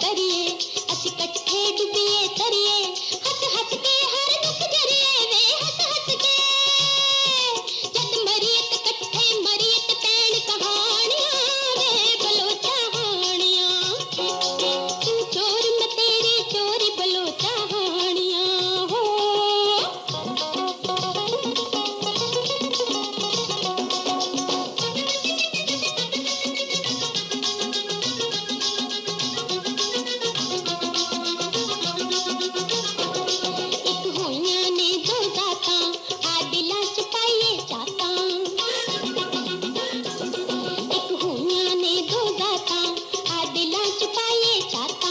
करिए ਅਸੀਂ ਇਕੱਠੇ ਡੁੱਬੀਏ ਤਰੀਏ ਹੱਸ ਹੱਸ ਕੇ ਹਰ ਦੁੱਖ ਜਰੀਏ ਵੇ ਹੱਸ ਹੱਸ ਕੇ ਜਦ ਮਰੀਏ ਤੇ ਇਕੱਠੇ ਮਰੀਏ ਤੇ ਪੈਣ ਕਹਾਣੀਆਂ ਵੇ ਬਲੋਚਾ ਹਾਣੀਆਂ ਤੂੰ ਚੋਰ ਮੈਂ ਤੇਰੀ ਚੋਰੀ ਬਲੋਚਾ ਹਾਣੀਆਂ ਹੋ चाहता